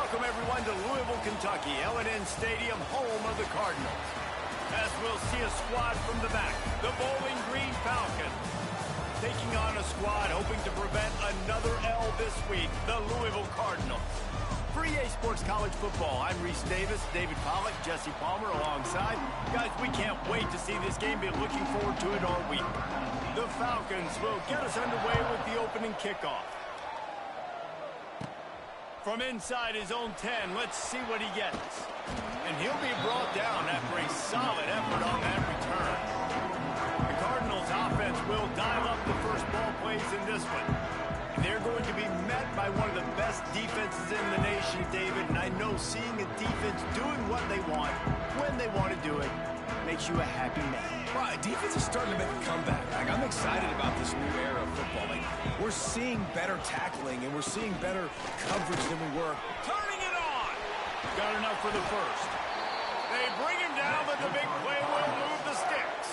Welcome, everyone, to Louisville, Kentucky, L&N Stadium, home of the Cardinals. As we'll see a squad from the back, the Bowling Green Falcons. Taking on a squad hoping to prevent another L this week, the Louisville Cardinals. For EA Sports College Football, I'm Reese Davis, David Pollack, Jesse Palmer alongside. Guys, we can't wait to see this game. Been looking forward to it all week. The Falcons will get us underway with the opening kickoff. From inside his own 10, let's see what he gets. And he'll be brought down after a solid effort on that return. The Cardinals offense will dial up the first ball plays in this one. And they're going to be met by one of the best defenses in the nation, David. And I know seeing a defense doing what they want, when they want to do it, makes you a happy man. Right, defense is starting to make a comeback. Like, I'm excited about this new era of football. Like, we're seeing better tackling, and we're seeing better coverage than we were. Turning it on! Got enough for the first. They bring him down, but the big play will move the sticks.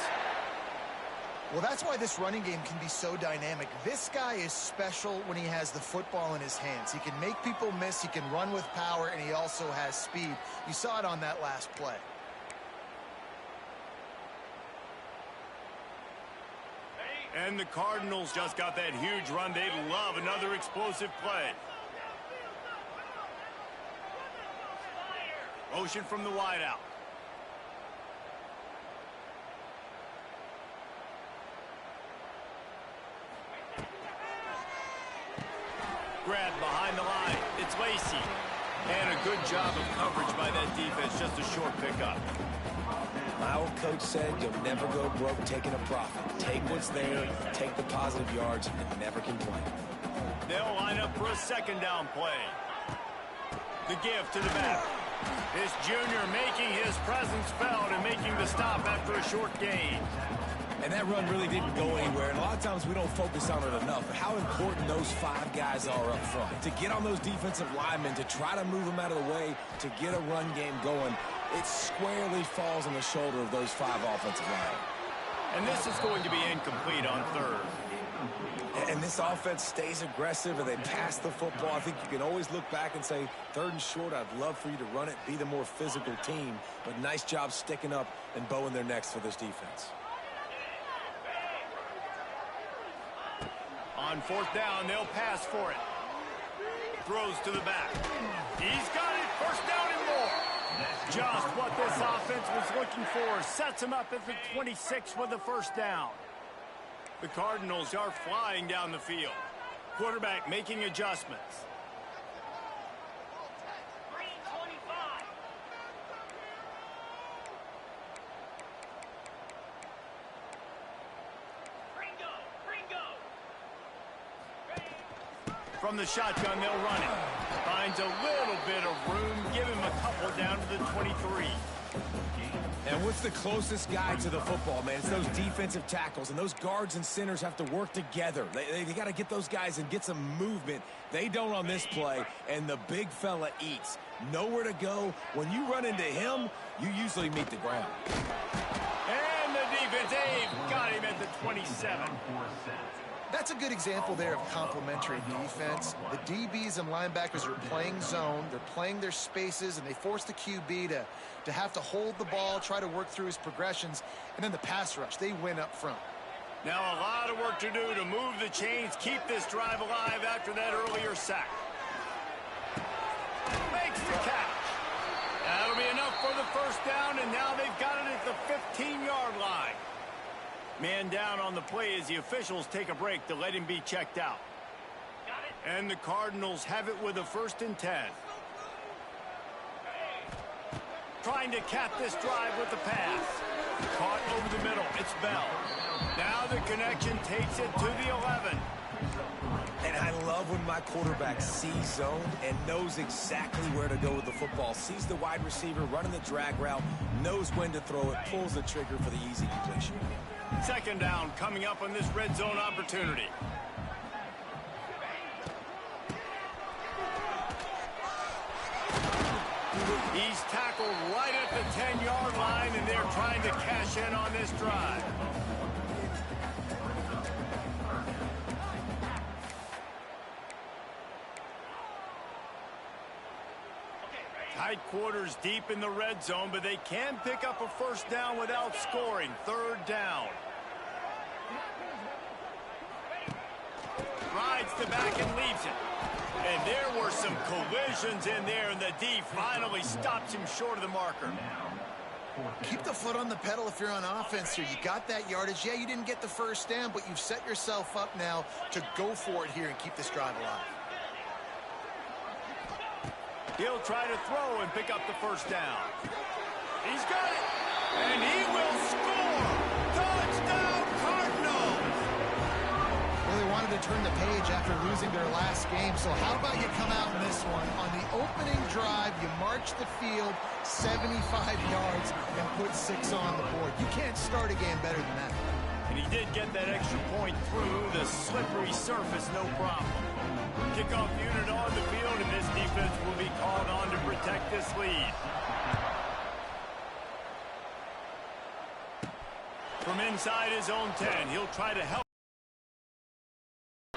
Well, that's why this running game can be so dynamic. This guy is special when he has the football in his hands. He can make people miss, he can run with power, and he also has speed. You saw it on that last play. And the Cardinals just got that huge run. They love another explosive play. Motion from the wideout. Grab behind the line. It's Lacey. And a good job of coverage by that defense. Just a short pickup. My old coach said you'll never go broke taking a profit. Take what's there, take the positive yards, and never complain. They'll line up for a second down play. The give to the back. This junior making his presence felt and making the stop after a short gain. And that run really didn't go anywhere. And a lot of times we don't focus on it enough. But how important those 5 guys are up front. To get on those defensive linemen, to try to move them out of the way, to get a run game going, it squarely falls on the shoulder of those 5 offensive linemen. And this is going to be incomplete on third. And this offense stays aggressive and they pass the football. I think you can always look back and say, 3rd and short, I'd love for you to run it, be the more physical team. But nice job sticking up and bowing their necks for this defense. On 4th down, they'll pass for it. Throws to the back. He's got it. 1st down and more. Just what this offense was looking for. Sets him up at the 26 with the 1st down. The Cardinals are flying down the field. Quarterback making adjustments. From the shotgun, they'll run it. Finds a little bit of room. Give him a couple down to the 23. And what's the closest guy to the football, man? It's those defensive tackles, and those guards and centers have to work together. They got to get those guys and get some movement. They don't on this play, and the big fella eats. Nowhere to go. When you run into him, you usually meet the ground. And the defense, they've got him at the 27. That's a good example there of complementary defense. The DBs and linebackers are playing zone, they're playing their spaces, and they force the QB to have to hold the ball, try to work through his progressions, and then the pass rush, they win up front. Now a lot of work to do to move the chains, keep this drive alive after that earlier sack. Makes the catch. That'll be enough for the 1st down, and now they've got it at the 15-yard line. Man down on the play as the officials take a break to let him be checked out. And the Cardinals have it with a 1st and 10. Trying to cap this drive with the pass. Caught over the middle. It's Bell. Now the connection takes it to the 11. And I love when my quarterback sees zone and knows exactly where to go with the football. Sees the wide receiver running the drag route, knows when to throw it, pulls the trigger for the easy completion. 2nd down coming up on this red zone opportunity. He's tackled right at the 10-yard line, and they're trying to cash in on this drive. Tight quarters deep in the red zone, but they can pick up a first down without scoring. Third down. Rides the back and leaves it. And there were some collisions in there, and the D finally stops him short of the marker. Keep the foot on the pedal if you're on offense here. You got that yardage. Yeah, you didn't get the first down, but you've set yourself up now to go for it here and keep this drive alive. He'll try to throw and pick up the first down. He's got it, and he will score. Touchdown, Cardinals! Well, they wanted to turn the page after losing their last game, so how about you come out in this one? On the opening drive, you march the field 75 yards and put 6 on the board. You can't start a game better than that. And he did get that extra point through the slippery surface, no problem. Kickoff unit on the field, and this defense will be called on to protect this lead. From inside his own 10, he'll try to help.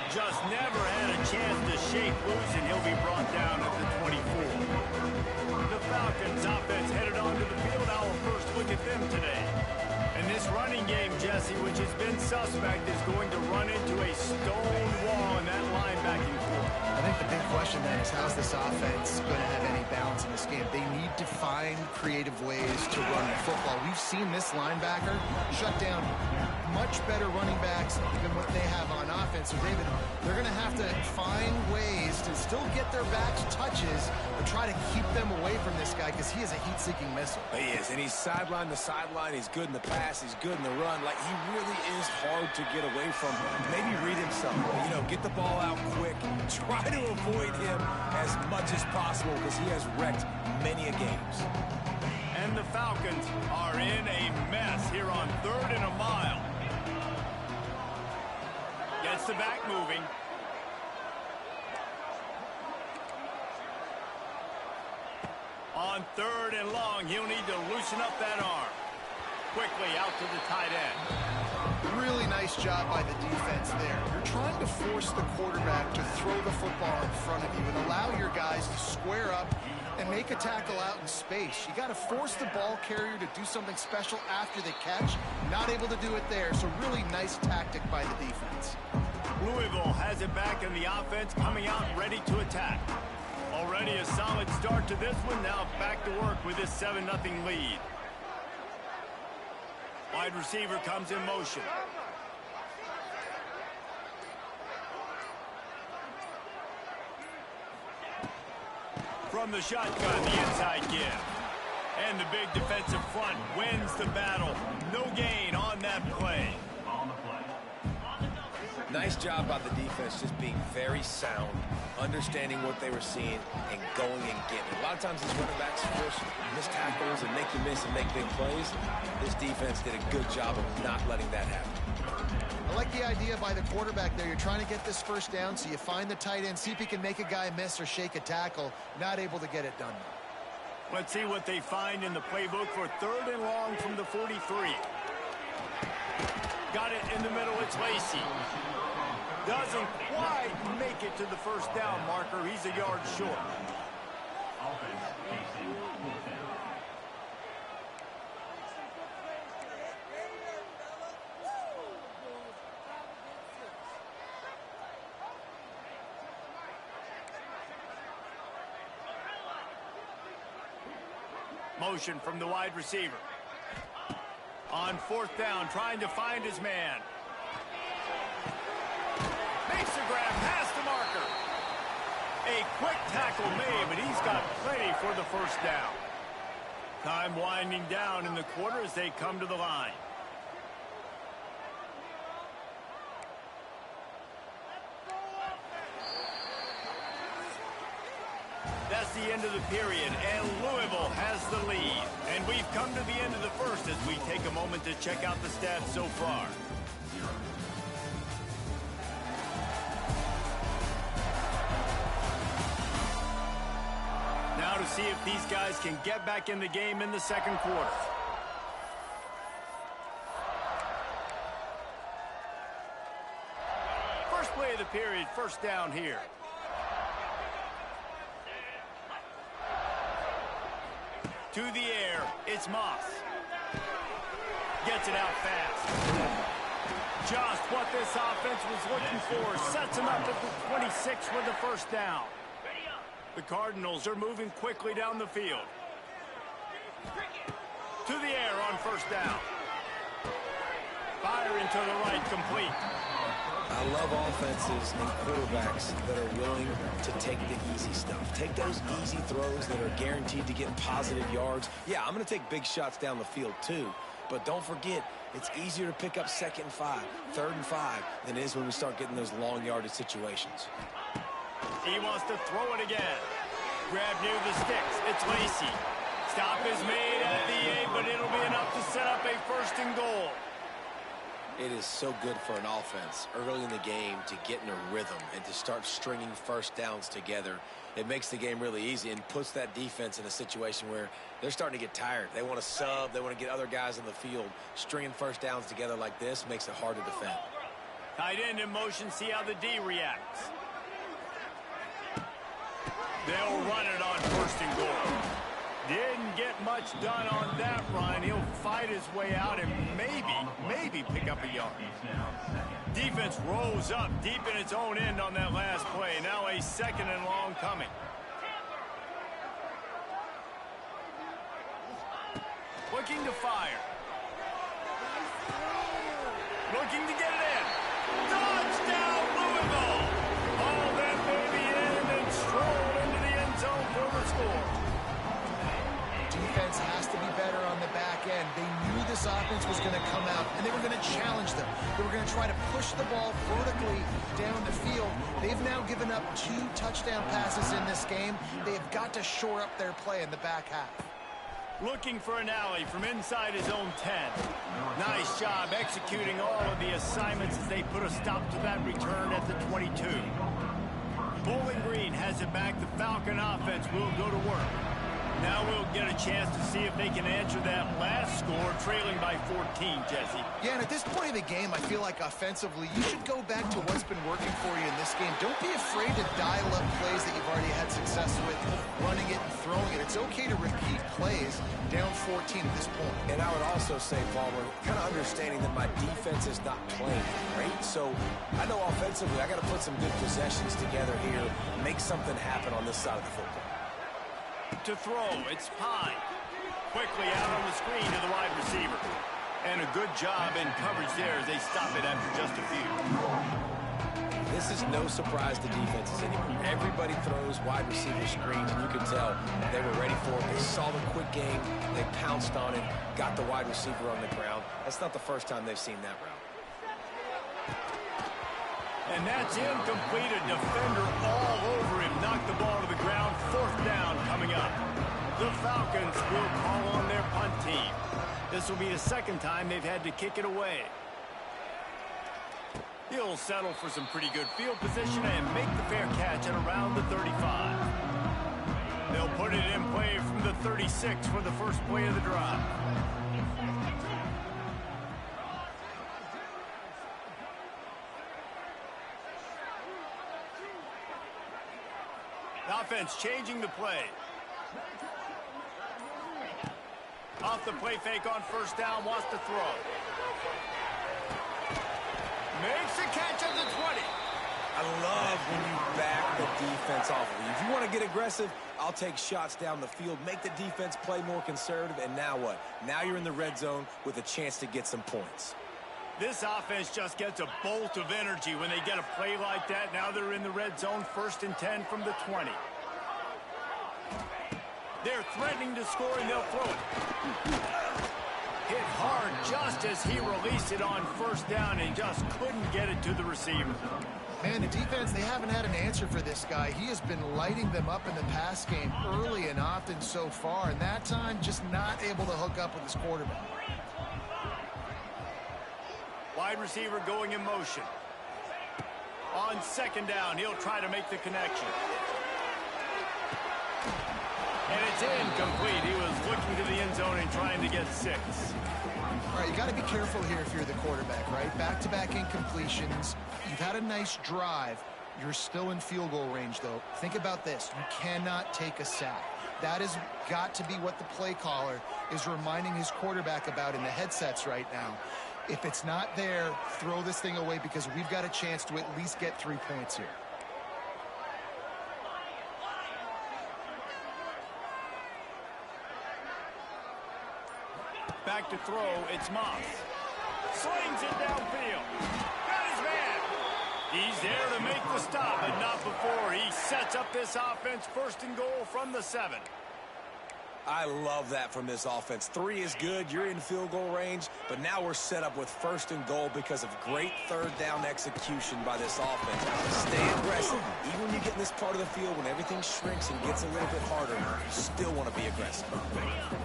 Just never had a chance to shake loose, and he'll be brought down at the 24. The Falcons offense headed onto the field. Our first look at them today. And this running game, Jesse, which has been suspect, is going to run into a stone wall in that linebacking core. I think the big question then is how's this offense going to have any balance in this game? They need to find creative ways to run the football. We've seen this linebacker shut down much better running backs than what they have on offense. So, David, they're going to have to find ways to still get their backs touches, but try to keep them away from this guy because he is a heat-seeking missile. He is, and he's sideline to sideline. He's good in the pass. He's good in the run. Like, he really is hard to get away from. Maybe read himself. You know, get the ball out quick. Try to avoid him as much as possible because he has wrecked many a games. And the Falcons are in a mess here on 3rd and a mile. Gets the back moving. On 3rd and long, he'll need to loosen up that arm. Quickly out to the tight end. Really nice job by the defense there. You're trying to force the quarterback to throw the football in front of you and allow your guys to square up and make a tackle out in space. You got to force the ball carrier to do something special after the catch. Not able to do it there, so really nice tactic by the defense. Louisville has it back in the offense, coming out ready to attack. Already a solid start to this one. Now back to work with this 7-0 lead. Wide receiver comes in motion. From the shotgun, the inside give. And the big defensive front wins the battle. No gain on that play. Nice job by the defense, just being very sound, understanding what they were seeing, and going and getting it. A lot of times these running backs first miss tackles and make you miss and make big plays. This defense did a good job of not letting that happen. I like the idea by the quarterback there. You're trying to get this first down, so you find the tight end, see if he can make a guy miss or shake a tackle. Not able to get it done. Let's see what they find in the playbook for 3rd and long from the 43. Got it in the middle. It's Lacey. Doesn't quite make it to the first down marker. He's a yard short. Motion from the wide receiver. On 4th down, trying to find his man. Makes the grab past the marker. A quick tackle made, but he's got plenty for the first down. Time winding down in the quarter as they come to the line. That's the end of the period, and Louisville has the lead. And we've come to the end of the first as we take a moment to check out the stats so far. Now to see if these guys can get back in the game in the second quarter. First play of the period, first down here. To the air, it's Moss. Gets it out fast. Just what this offense was looking for. Sets him up at the 26 for the first down. The Cardinals are moving quickly down the field. To the air on first down. Fire into the right, complete. I love offenses and quarterbacks that are willing to take the easy stuff. Take those easy throws that are guaranteed to get positive yards. Yeah, I'm going to take big shots down the field too. But don't forget, it's easier to pick up 2nd and 5, 3rd and 5 than it is when we start getting those long yardage situations. He wants to throw it again. Grab near the sticks. It's Lacy. Stop is made at the 8, but it'll be enough to set up a 1st and goal. It is so good for an offense early in the game to get in a rhythm and to start stringing first downs together. It makes the game really easy and puts that defense in a situation where they're starting to get tired. They want to sub. They want to get other guys in the field. Stringing first downs together like this makes it hard to defend. Tight end in motion. See how the D reacts. They'll run it on 1st and goal. Didn't get much done on that run. He'll fight his way out and maybe pick up a yard. Defense rolls up deep in its own end on that last play. Now a 2nd and long coming. Looking to fire. Looking to get it in. Touchdown, Louisville! All that baby in and stroll into the end zone for the score. Defense has to be better on the back end. They knew this offense was going to come out, and they were going to challenge them. They were going to try to push the ball vertically down the field. They've now given up 2 touchdown passes in this game. They've got to shore up their play in the back half. Looking for an alley from inside his own 10. Nice job executing all of the assignments as they put a stop to that return at the 22. Bowling Green has it back. The Falcon offense will go to work. Now we'll get a chance to see if they can answer that last score, trailing by 14, Jesse. Yeah, and at this point of the game, I feel like offensively, you should go back to what's been working for you in this game. Don't be afraid to dial up plays that you've already had success with, running it and throwing it. It's okay to repeat plays down 14 at this point. And I would also say, Palmer, kind of understanding that my defense is not playing great. So I know offensively, I got to put some good possessions together here, make something happen on this side of the football. To throw, it's Pine. Quickly out on the screen to the wide receiver. And a good job in coverage there as they stop it after just a few. This is no surprise to defenses anymore. Everybody throws wide receiver screens, and you can tell they were ready for it. They saw the quick game. They pounced on it, got the wide receiver on the ground. That's not the first time they've seen that route. And that's incomplete. A defender all over him. Knocked the ball to the ground. 4th down coming up. The Falcons will call on their punt team. This will be the 2nd time they've had to kick it away. He'll settle for some pretty good field position and make the fair catch at around the 35. They'll put it in play from the 36 for the first play of the drive. The offense changing the play. Off the play fake on 1st down, wants to throw. Makes a catch at the 20. I love when you back the defense off of you. If you want to get aggressive, I'll take shots down the field, make the defense play more conservative, and now what? Now you're in the red zone with a chance to get some points. This offense just gets a bolt of energy when they get a play like that. Now they're in the red zone, 1st and 10 from the 20. They're threatening to score, and they'll throw it. Hit hard just as he released it on 1st down and just couldn't get it to the receiver. Man, the defense, they haven't had an answer for this guy. He has been lighting them up in the pass game early and often so far, and that time just not able to hook up with his quarterback. Wide receiver going in motion. On 2nd down, he'll try to make the connection. And it's incomplete. He was looking to the end zone and trying to get 6. All right, you got to be careful here if you're the quarterback, right? Back-to-back incompletions. You've had a nice drive. You're still in field goal range, though. Think about this. You cannot take a sack. That has got to be what the play caller is reminding his quarterback about in the headsets right now. If it's not there, throw this thing away because we've got a chance to at least get 3 points here. Back to throw, it's Moss. Slings it downfield. Got his man. He's there to make the stop, but not before he sets up this offense. 1st and goal from the 7. I love that from this offense. 3 is good. You're in field goal range, but now we're set up with 1st and goal because of great 3rd down execution by this offense. Stay aggressive. Even when you get in this part of the field, when everything shrinks and gets a little bit harder, you still want to be aggressive.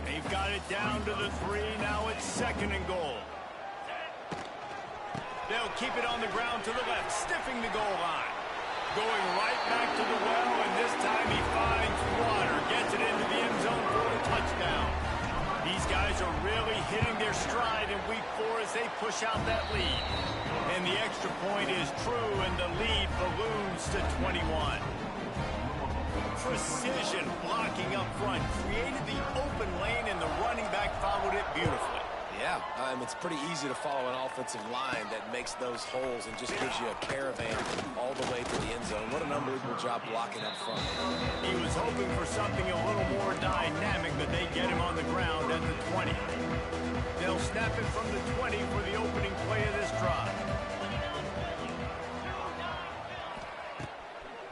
They've got it down to the 3. Now it's 2nd and goal. They'll keep it on the ground to the left, sniffing the goal line. Going right back to the well, and this time he finds water. Gets it into the end zone for a touchdown. These guys are really hitting their stride in week 4 as they push out that lead. And the extra point is true, and the lead balloons to 21. Precision blocking up front. Created the open lane, and the running back followed it beautifully. Yeah, it's pretty easy to follow an offensive line that makes those holes and just gives you a caravan all the way to the end zone. What an unbelievable job blocking up front. He was hoping for something a little more dynamic, but they get him on the ground at the 20. They'll snap it from the 20 for the opening play of this drive.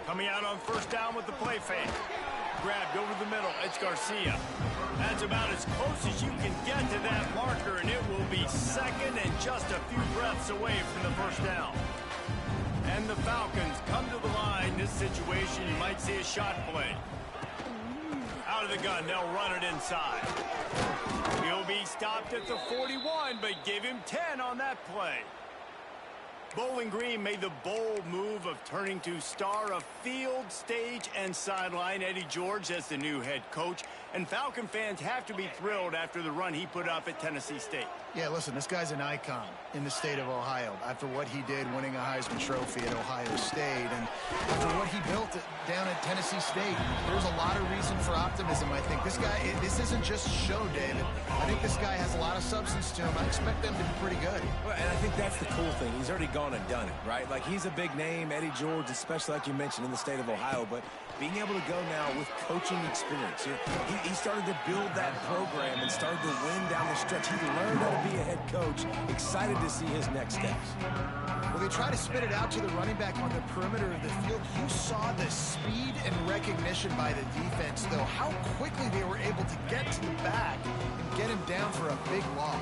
Coming out on 1st down with the play fake. Grabbed over the middle. It's Garcia. That's about as close as you can get to that marker, and it will be 2nd and just a few breaths away from the 1st down. And the Falcons come to the line. This situation, you might see a shot play. Out of the gun, they'll run it inside. He'll be stopped at the 41, but give him 10 on that play. Bowling Green made the bold move of turning to star of field, stage, and sideline Eddie George as the new head coach. And Falcon fans have to be thrilled after the run he put up at Tennessee State. Yeah, listen, this guy's an icon in the state of Ohio after what he did winning a Heisman Trophy at Ohio State and after what he built down at Tennessee State. There's a lot of reason for optimism, I think. This guy, this isn't just show, David. I think this guy has a lot of substance to him. I expect them to be pretty good. Well, and I think that's the cool thing. He's already gone and done it, right? Like, he's a big name, Eddie George, especially like you mentioned in the state of Ohio, but being able to go now with coaching experience. He started to build that program and started to win down the stretch. He learned how to be a head coach. Excited to see his next steps. Well, they try to spit it out to the running back on the perimeter of the field. You saw the speed and recognition by the defense, though. How quickly they were able to get to the back and get him down for a big loss.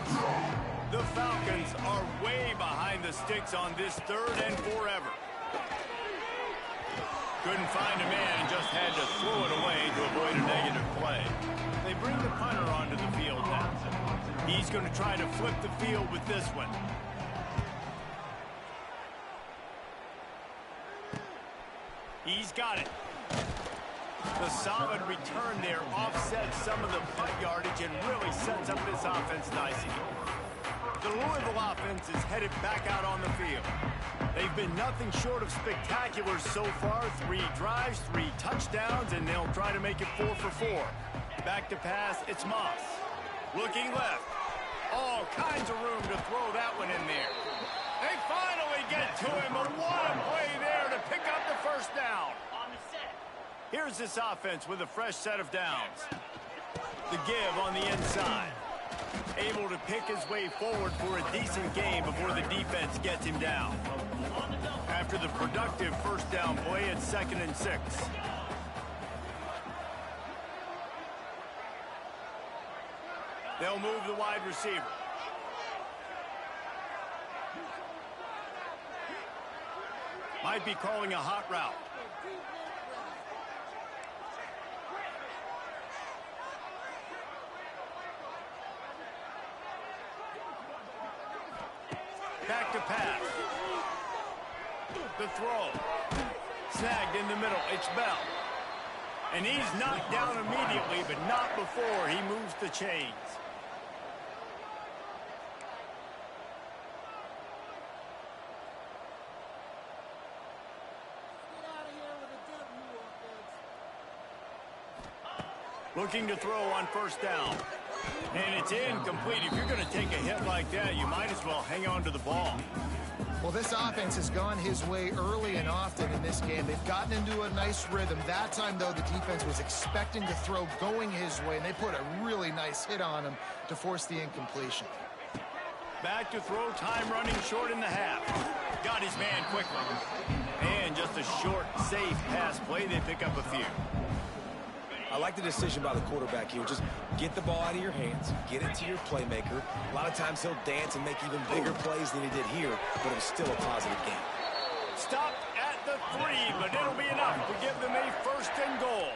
The Falcons are way behind the sticks on this 3rd and forever. Couldn't find a man and just had to throw it away to avoid a negative play. They bring the punter onto the field now. He's going to try to flip the field with this one. He's got it. The solid return there offsets some of the punt yardage and really sets up this offense nicely. The Louisville offense is headed back out on the field. They've been nothing short of spectacular so far. 3 drives, 3 touchdowns, and they'll try to make it 4 for 4. Back to pass, it's Moss. Looking left. All kinds of room to throw that one in there. They finally get to him, but what a play there to pick up the 1st down. Here's this offense with a fresh set of downs. The give on the inside. Able to pick his way forward for a decent game before the defense gets him down. After the productive 1st down play, it's 2nd and 6. They'll move the wide receiver. Might be calling a hot route. Back to pass. The throw. Snagged in the middle. It's Bell. And he's knocked down immediately, but not before he moves the chains. Looking to throw on first down. And it's incomplete. If you're going to take a hit like that, you might as well hang on to the ball. Well, this offense has gone his way early and often in this game. They've gotten into a nice rhythm. That time, though, the defense was expecting to throw going his way, and they put a really nice hit on him to force the incompletion. Back to throw, time running short in the half. Got his man quickly. And just a short, safe pass play. They pick up a few. I like the decision by the quarterback here. Just get the ball out of your hands, get it to your playmaker. A lot of times he'll dance and make even bigger plays than he did here, but it was still a positive game. Stopped at the 3, but it'll be enough to give them a first and goal.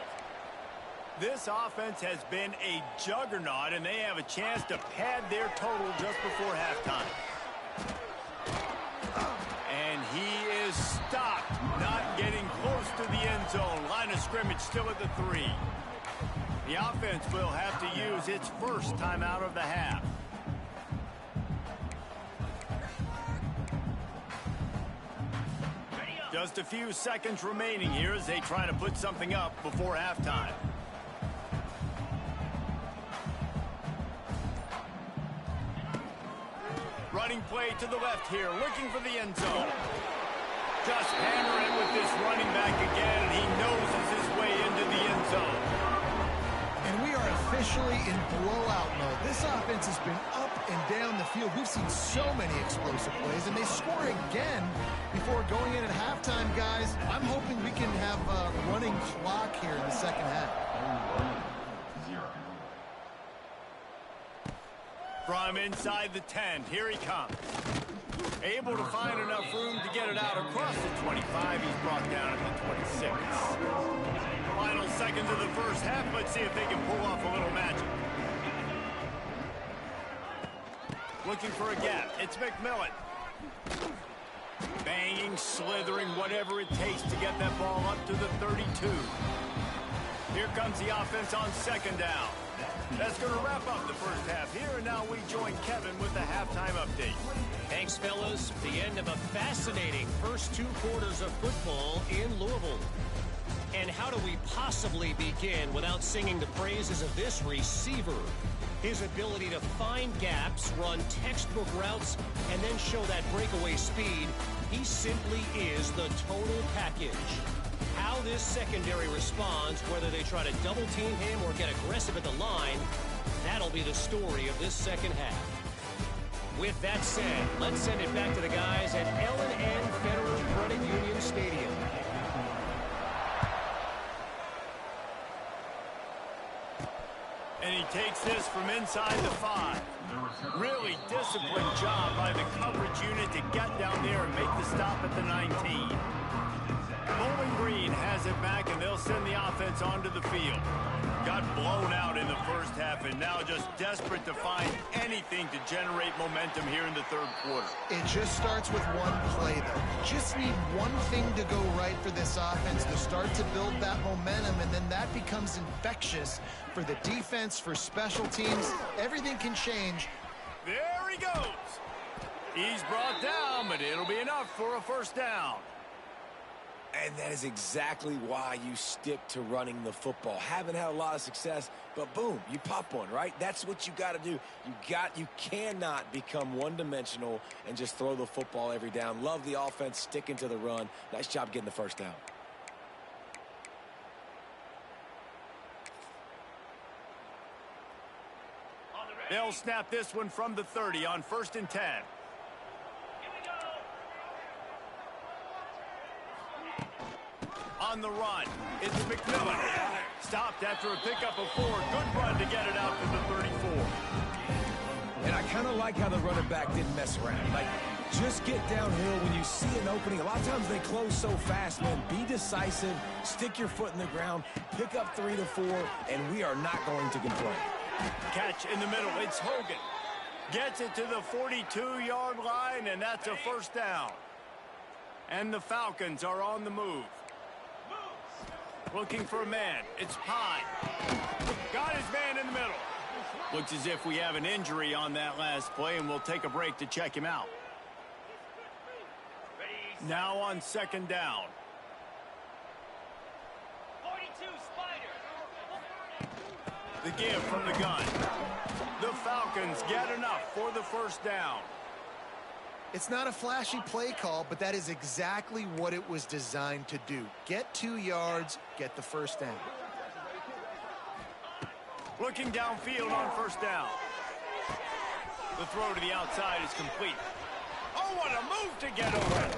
This offense has been a juggernaut, and they have a chance to pad their total just before halftime. And he is stopped, not getting close to the end zone. Line of scrimmage still at the 3. The offense will have to use its first timeout of the half. Just a few seconds remaining here as they try to put something up before halftime. Running play to the left here, looking for the end zone. Just hammering with this running back again, and he noses his way into the end zone. And we are officially in blowout mode. This offense has been up and down the field. We've seen so many explosive plays, and they score again before going in at halftime, guys. I'm hoping we can have a running clock here in the second half. From inside the 10, here he comes. Able to find enough room to get it out across the 25. He's brought down at the 26. Final seconds of the first half. Let's see if they can pull off a little magic. Looking for a gap. It's McMillan. Banging, slithering, whatever it takes to get that ball up to the 32. Here comes the offense on second down. That's going to wrap up the first half here, and now we join Kevin with the halftime update. Thanks, fellas. The end of a fascinating first 2 quarters of football in Louisville. And how do we possibly begin without singing the praises of this receiver? His ability to find gaps, run textbook routes, and then show that breakaway speed. He simply is the total package. How this secondary responds, whether they try to double team him or get aggressive at the line, that'll be the story of this second half. With that said, let's send it back to the guys at L&N Federal Credit Union Stadium. And he takes this from inside the 5. Really disciplined job by the coverage unit to get down there and make the stop at the 19. Bowling Green has it back, and they'll send the offense onto the field. Got blown out in the first half, and now just desperate to find anything to generate momentum here in the third quarter. It just starts with one play, though. You just need one thing to go right for this offense to start to build that momentum, and then that becomes infectious for the defense, for special teams. Everything can change. There he goes. He's brought down, but it'll be enough for a first down. And that is exactly why you stick to running the football. Haven't had a lot of success, but boom, you pop one, right? That's what you got to do. You cannot become one-dimensional and just throw the football every down. Love the offense sticking to the run. Nice job getting the first down. They'll snap this one from the 30 on 1st and 10. On the run, it's McMillan. Stopped after a pickup of 4. Good run to get it out to the 34. And I kind of like how the running back didn't mess around. Like, just get downhill when you see an opening. A lot of times they close so fast, man. Be decisive, stick your foot in the ground, pick up 3 to 4, and we are not going to complain. Catch in the middle, it's Hogan. Gets it to the 42-yard line, and that's a first down. And the Falcons are on the move. Looking for a man. It's Pine. Got his man in the middle. Looks as if we have an injury on that last play, and we'll take a break to check him out. Now on second down. 42 Spider. The give from the gun. The Falcons get enough for the first down. It's not a flashy play call, but that is exactly what it was designed to do. Get 2 yards, get the first down. Looking downfield on first down. The throw to the outside is complete. Oh, what a move to get over.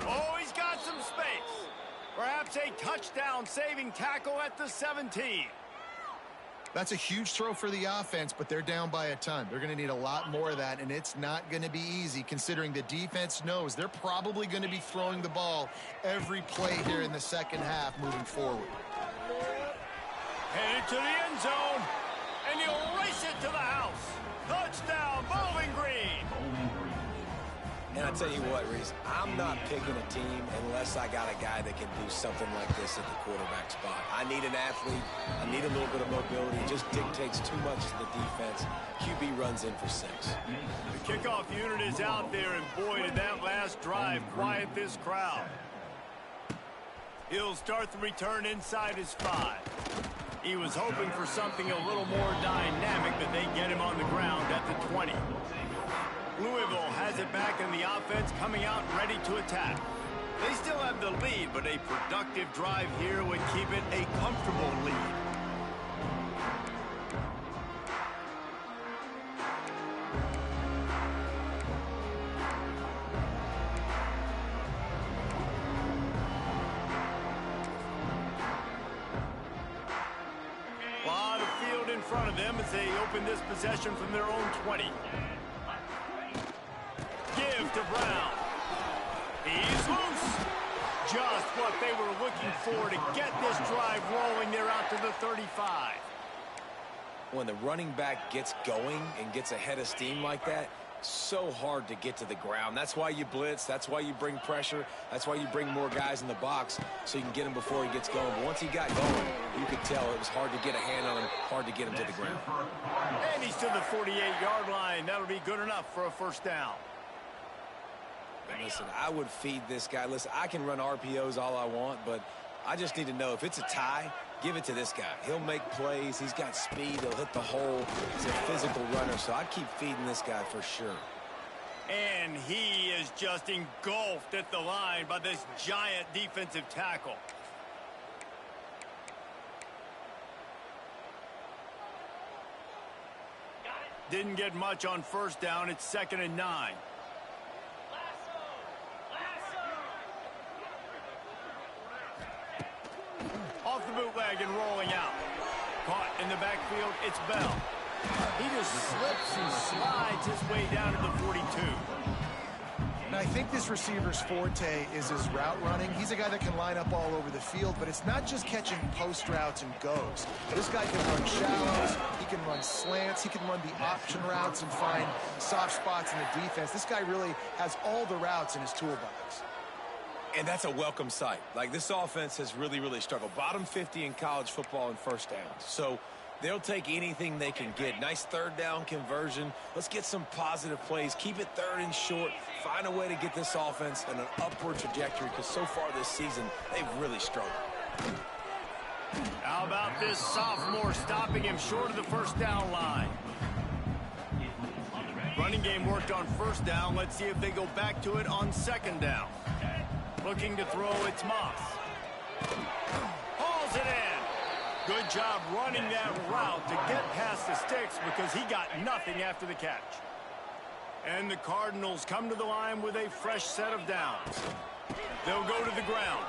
Oh, he's got some space. Perhaps a touchdown-saving tackle at the 17. That's a huge throw for the offense, but they're down by a ton. They're going to need a lot more of that, and it's not going to be easy considering the defense knows they're probably going to be throwing the ball every play here in the second half moving forward. Headed to the end zone, and he'll race it to the house. Touchdown, Bowling Green. And I tell you what, Reese, I'm not picking a team unless I got a guy that can do something like this at the quarterback spot. I need an athlete. I need a little bit of mobility. It just dictates too much to the defense. QB runs in for 6. The kickoff unit is out there, and boy, did that last drive quiet this crowd. He'll start the return inside his 5. He was hoping for something a little more dynamic, but they get him on the ground at the 20. Louisville has it back in the offense, coming out ready to attack. They still have the lead, but a productive drive here would keep it a comfortable lead. A lot of field in front of them as they open this possession from their own 20. Give to Brown. He's loose. Just what they were looking for to get this drive rolling. They're out to the 35. When the running back gets going and gets ahead of steam like that, so hard to get to the ground. That's why you blitz. That's why you bring pressure. That's why you bring more guys in the box so you can get him before he gets going. But once he got going, you could tell it was hard to get a hand on him, hard to get him to the ground. And he's to the 48-yard line. That'll be good enough for a first down. And listen, I would feed this guy. Listen, I can run RPOs all I want, but I just need to know if it's a tie, give it to this guy. He'll make plays. He's got speed. He'll hit the hole. He's a physical runner, so I'd keep feeding this guy for sure. And he is just engulfed at the line by this giant defensive tackle. Didn't get much on first down. It's 2nd and 9. Off the bootleg and rolling out. Caught in the backfield, it's Bell. He just slips and slides his way down to the 42. Now, I think this receiver's forte is his route running. He's a guy that can line up all over the field, but it's not just catching post routes and goes. This guy can run shallows, he can run slants, he can run the option routes and find soft spots in the defense. This guy really has all the routes in his toolbox. And that's a welcome sight. Like, this offense has really, really struggled. Bottom 50 in college football in first downs. So they'll take anything they can get. Nice third down conversion. Let's get some positive plays. Keep it 3rd and short. Find a way to get this offense on an upward trajectory, because so far this season, they've really struggled. How about this sophomore stopping him short of the first down line? Running game worked on first down. Let's see if they go back to it on 2nd down. Looking to throw, it's Moss. Hauls it in. Good job running that route to get past the sticks because he got nothing after the catch. And the Cardinals come to the line with a fresh set of downs. They'll go to the ground.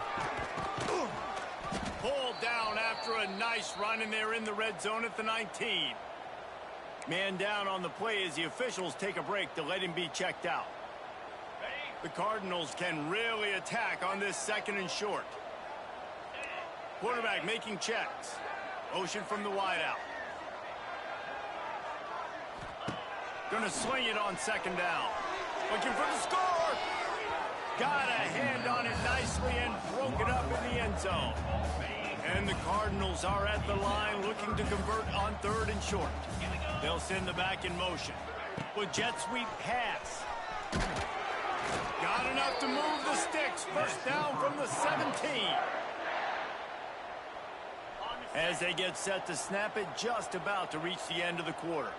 Pulled down after a nice run, and they're in the red zone at the 19. Man down on the play as the officials take a break to let him be checked out. The Cardinals can really attack on this 2nd and short. Quarterback making checks. Motion from the wideout. Gonna sling it on 2nd down. Looking for the score. Got a hand on it nicely and broke it up in the end zone. And the Cardinals are at the line looking to convert on 3rd and short. They'll send the back in motion. With jet sweep pass. Got enough to move the sticks. First down from the 17. as they get set to snap it just about to reach the end of the quarter.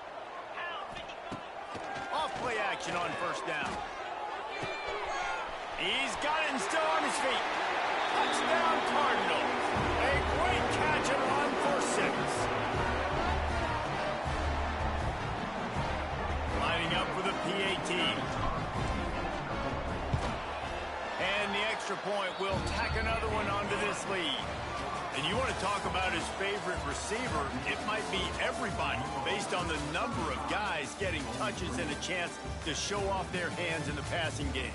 Off-play action on first down. He's got it and still on his feet. Touchdown Cardinals. A great catch and run for 6. Lining up for the PAT. And the extra point will tack another one onto this lead. And you want to talk about his favorite receiver, it might be everybody based on the number of guys getting touches and a chance to show off their hands in the passing game.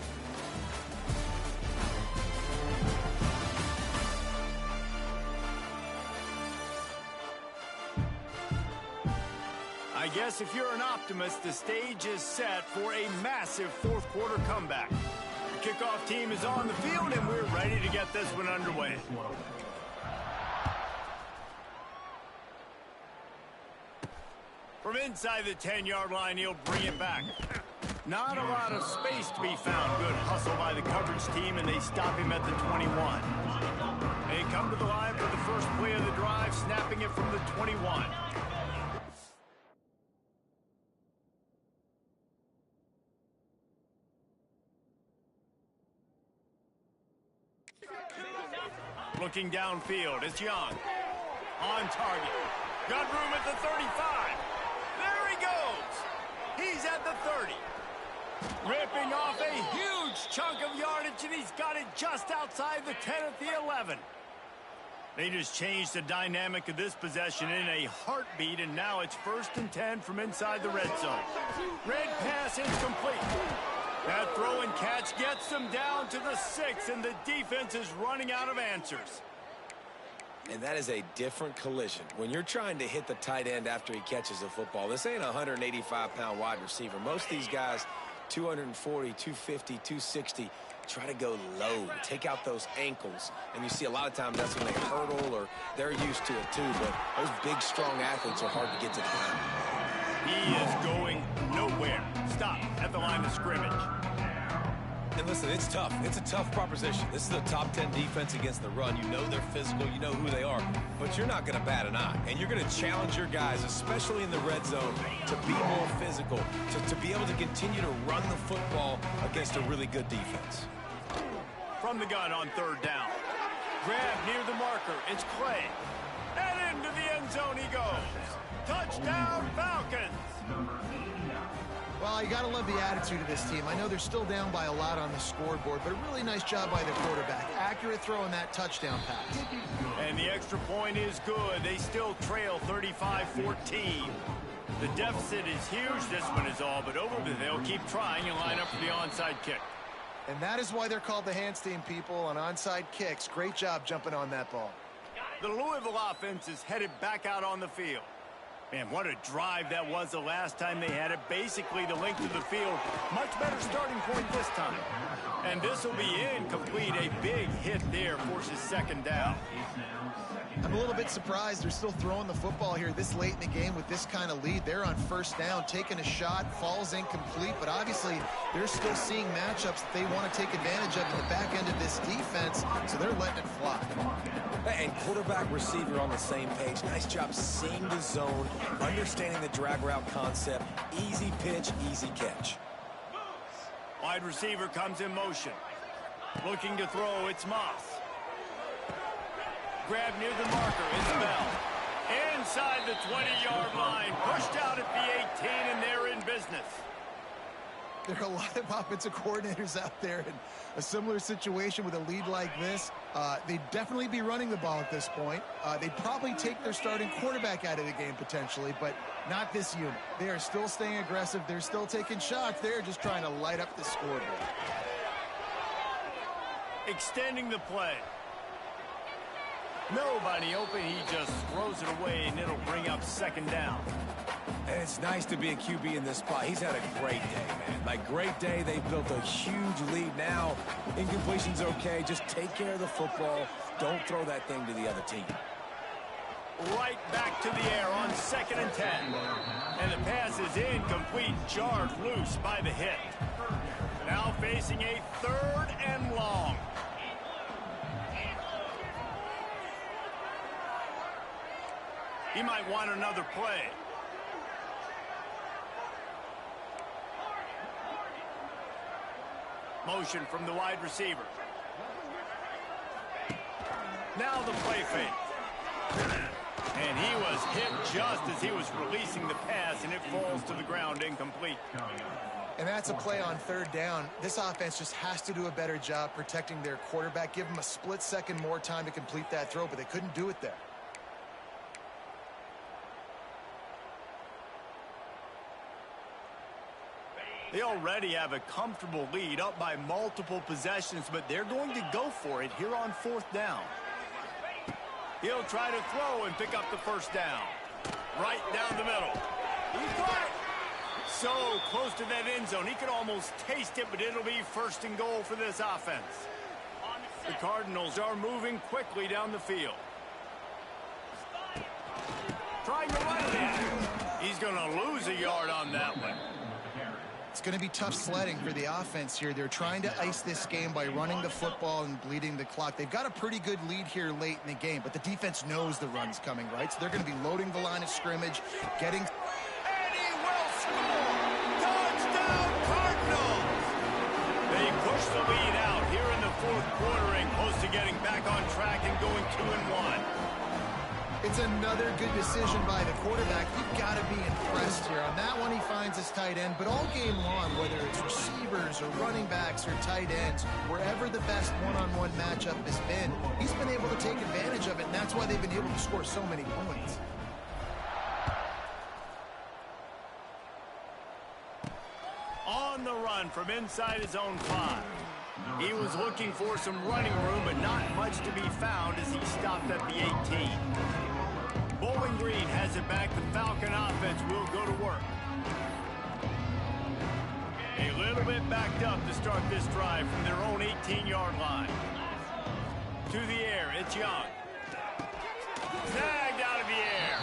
I guess if you're an optimist, the stage is set for a massive fourth quarter comeback. The kickoff team is on the field, and we're ready to get this one underway. From inside the 10-yard line, he'll bring it back. Not a lot of space to be found. Good hustle by the coverage team, and they stop him at the 21. They come to the line for the first play of the drive, snapping it from the 21. Looking downfield, it's Young. On target. Got room at the 35. There he goes. He's at the 30. Ripping off a huge chunk of yardage, and he's got it just outside the 10 at the 11. They just changed the dynamic of this possession in a heartbeat, and now it's 1st and 10 from inside the red zone. Red pass incomplete. That throw and catch gets them down to the 6, and the defense is running out of answers. And that is a different collision. When you're trying to hit the tight end after he catches the football, this ain't a 185-pound wide receiver. Most of these guys, 240, 250, 260, try to go low, take out those ankles. And you see a lot of times that's when they hurdle or they're used to it too. But those big, strong athletes are hard to get to the ground. He is going nowhere. Stop at the line of scrimmage. And listen, it's tough. It's a tough proposition. This is a top 10 defense against the run. You know they're physical. You know who they are. But you're not going to bat an eye. And you're going to challenge your guys, especially in the red zone, to be more physical, to be able to continue to run the football against a really good defense. From the gun on 3rd down. Grab near the marker. It's Clay. And into the end zone he goes. Touchdown, Falcons. Well, you got to love the attitude of this team. I know they're still down by a lot on the scoreboard, but a really nice job by the quarterback. Accurate throw on that touchdown pass. And the extra point is good. They still trail 35-14. The deficit is huge. This one is all but over, but they'll keep trying and line up for the onside kick. And that is why they're called the Handstand people on onside kicks. Great job jumping on that ball. The Louisville offense is headed back out on the field. Man, what a drive that was the last time they had it. Basically the length of the field. Much better starting point this time. And this will be incomplete. A big hit there forces 2nd down. I'm a little bit surprised they're still throwing the football here this late in the game with this kind of lead. They're on 1st down, taking a shot, falls incomplete, but obviously they're still seeing matchups that they want to take advantage of in the back end of this defense, so they're letting it fly. And quarterback receiver on the same page. Nice job seeing the zone, understanding the drag route concept. Easy pitch, easy catch. Wide receiver comes in motion. Looking to throw, it's Moss. Grab near the marker, it's Bell. Inside the 20-yard line, pushed out at the 18, and they're in business. There are a lot of offensive coordinators out there in a similar situation with a lead like this. They'd definitely be running the ball at this point. They'd probably take their starting quarterback out of the game potentially, but not this unit. They are still staying aggressive. They're still taking shots. They're just trying to light up the scoreboard. Extending the play. Nobody open. He just throws it away, and it'll bring up 2nd down. And it's nice to be a QB in this spot. He's had a great day, man. Like, great day. They've built a huge lead now. Incompletion's okay. Just take care of the football. Don't throw that thing to the other team. Right back to the air on 2nd and 10. And the pass is incomplete, jarred loose by the hit. Now facing a 3rd and long. He might want another play. Motion from the wide receiver. Now the play fake. And he was hit just as he was releasing the pass, and it falls to the ground incomplete. And that's a play on third down. This offense just has to do a better job protecting their quarterback. Give him a split second more time to complete that throw, but they couldn't do it there. They already have a comfortable lead, up by multiple possessions, but they're going to go for it here on fourth down. He'll try to throw and pick up the first down. Right down the middle. He's got it. So close to that end zone. He could almost taste it, but it'll be first and goal for this offense. The Cardinals are moving quickly down the field. Trying to run it. He's going to lose a yard on that one. It's going to be tough sledding for the offense here. They're trying to ice this game by running the football and bleeding the clock. They've got a pretty good lead here late in the game, but the defense knows the run's coming, right? So they're going to be loading the line of scrimmage, getting... And he will score! Touchdown, Cardinals! They push the lead out here in the fourth quarter and close to getting back on track and going 2-1. It's another good decision by the quarterback. You've got to be impressed here. On that one, he finds his tight end. But all game long, whether it's receivers or running backs or tight ends, wherever the best one-on-one matchup has been, he's been able to take advantage of it, and that's why they've been able to score so many points. On the run from inside his own 5. He was looking for some running room, but not much to be found as he stopped at the 18. Bowling Green has it back. The Falcon offense will go to work. A little bit backed up to start this drive from their own 18-yard line. To the air, it's Young. Snagged out of the air.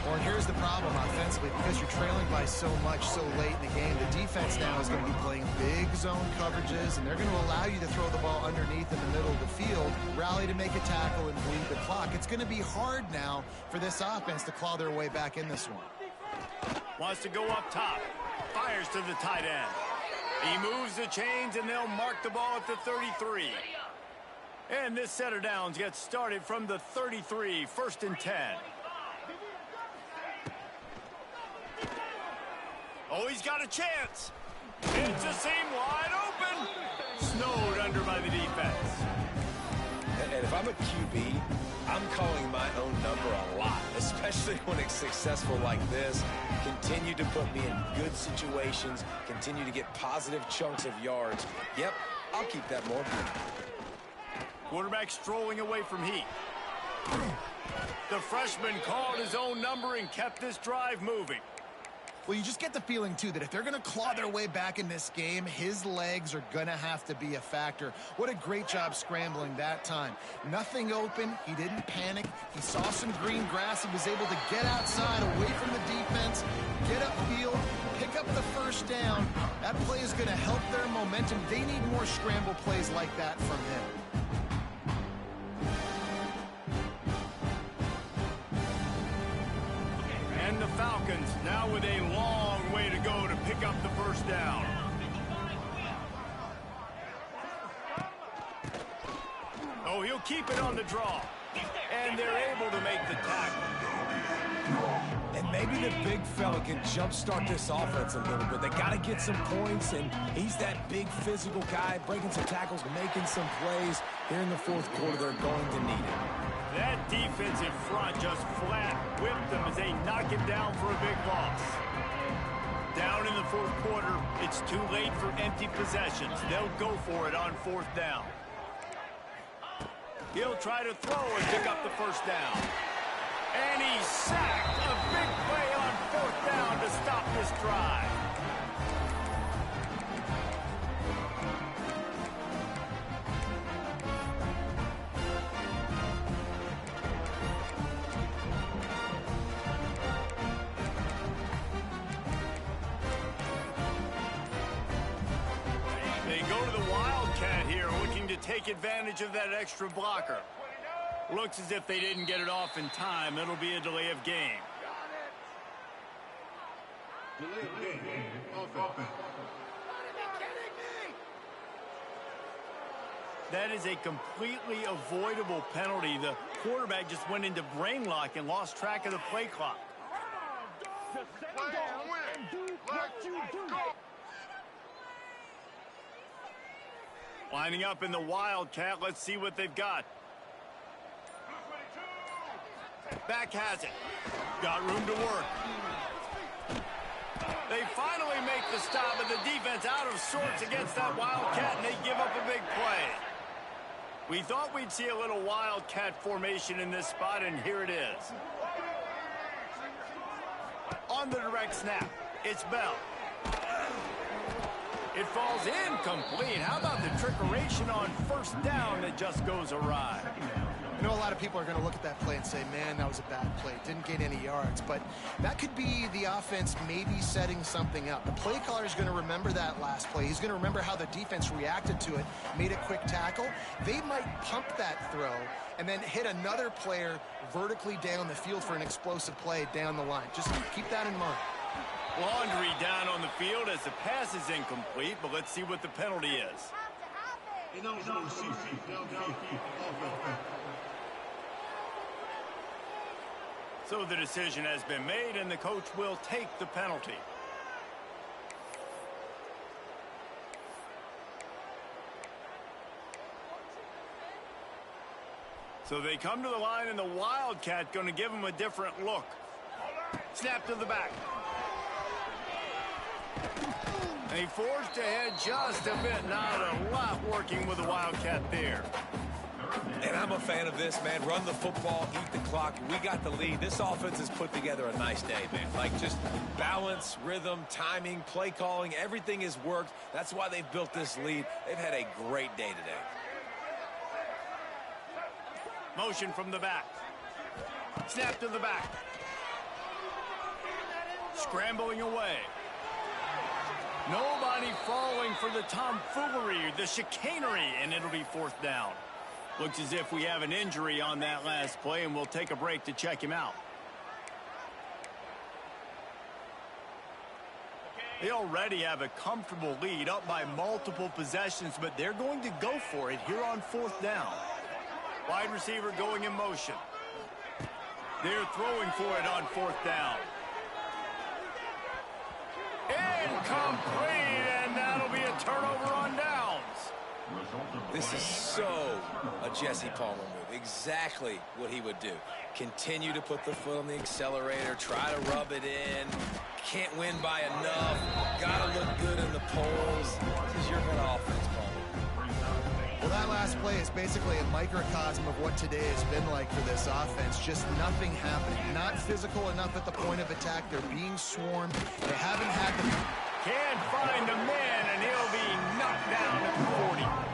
Well, here's the problem offensively. Because you're trailing by so much so late in the game, the defense now is going to be playing big zone coverages, and they're going to allow you to throw the ball underneath in the middle of the field, rally to make a tackle, and bleed the clock. It's going to be hard now for this offense to claw their way back in this one. Wants to go up top. Fires to the tight end. He moves the chains, and they'll mark the ball at the 33. And this set of downs gets started from the 33, 1st and 10. Oh, he's got a chance. It's a seam wide open. Snowed under by the defense. And if I'm a QB, I'm calling my own number a lot, especially when it's successful like this. Continue to put me in good situations, continue to get positive chunks of yards. Yep, I'll keep that more good. Quarterback strolling away from heat. The freshman called his own number and kept this drive moving. Well, you just get the feeling, too, that if they're going to claw their way back in this game, his legs are going to have to be a factor. What a great job scrambling that time. Nothing open. He didn't panic. He saw some green grass. He was able to get outside, away from the defense, get upfield, pick up the first down. That play is going to help their momentum. They need more scramble plays like that from him. And the Falcons now with a long way to go to pick up the first down. Oh, he'll keep it on the draw. And they're able to make the tackle. And maybe the big fella can jumpstart this offense a little bit. They got to get some points, and he's that big physical guy, breaking some tackles, making some plays. Here in the fourth quarter, they're going to need it. That defensive front just flat whipped them as they knock him down for a big loss. Down in the fourth quarter, it's too late for empty possessions. They'll go for it on fourth down. He'll try to throw and pick up the first down. And he's sacked. A big play on fourth down to stop this drive. They go to the Wildcat here, looking to take advantage of that extra blocker. Looks as if they didn't get it off in time. It'll be a delay of game. Delay of game. Offense. That is a completely avoidable penalty. The quarterback just went into brain lock and lost track of the play clock. Lining up in the Wildcat. Let's see what they've got. Back has it. Got room to work. They finally make the stop, but the defense out of sorts against that Wildcat, and they give up a big play. We thought we'd see a little Wildcat formation in this spot, and here it is. On the direct snap, it's Bell. It falls incomplete. How about the trickeration on first down that just goes awry? I know a lot of people are going to look at that play and say, man, that was a bad play. Didn't get any yards. But that could be the offense maybe setting something up. The play caller is going to remember that last play. He's going to remember how the defense reacted to it, made a quick tackle. They might pump that throw and then hit another player vertically down the field for an explosive play down the line. Just keep that in mind. Laundry down on the field as the pass is incomplete, but let's see what the penalty is. So the decision has been made, and the coach will take the penalty. So they come to the line, and the Wildcat going to give them a different look. Snap to the back. And he forced ahead just a bit. Not a lot working with the Wildcat there. And I'm a fan of this, man. Run the football, eat the clock. We got the lead. This offense has put together a nice day, man. Like, just balance, rhythm, timing, play calling, everything has worked. That's why they've built this lead. They've had a great day today. Motion from the back. Snap to the back. Scrambling away. Nobody falling for the tomfoolery, the chicanery, and it'll be fourth down. Looks as if we have an injury on that last play, and we'll take a break to check him out. They already have a comfortable lead, up by multiple possessions, but they're going to go for it here on fourth down. Wide receiver going in motion. They're throwing for it on fourth down. Incomplete, and that'll be a turnover on downs. This is so a Jesse Palmer move. Exactly what he would do. Continue to put the foot on the accelerator, try to rub it in. Can't win by enough. Gotta look good in the polls. This is your kind of offense, Palmer. Well, that last play is basically a microcosm of what today has been like for this offense. Just nothing happening. Not physical enough at the point of attack. They're being swarmed. They haven't had the... Can't find the man, and he'll be knocked down at the 40.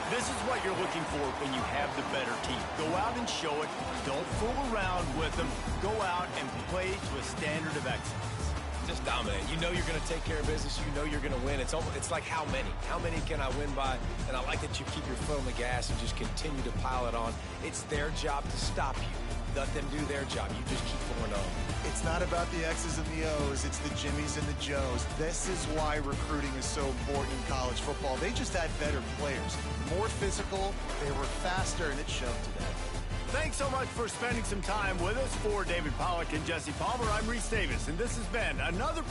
This is what you're looking for when you have the better team. Go out and show it. Don't fool around with them. Go out and play to a standard of excellence. Just dominate. You know you're going to take care of business. You know you're going to win. It's like how many? How many can I win by? And I like that you keep your foot on the gas and just continue to pile it on. It's their job to stop you. Let them do their job. You just keep going on. It's not about the X's and the O's. It's the Jimmies and the Joes. This is why recruiting is so important in college football. They just had better players. More physical. They were faster, and it showed today. Thanks so much for spending some time with us. For David Pollack and Jesse Palmer, I'm Reese Davis, and this has been another...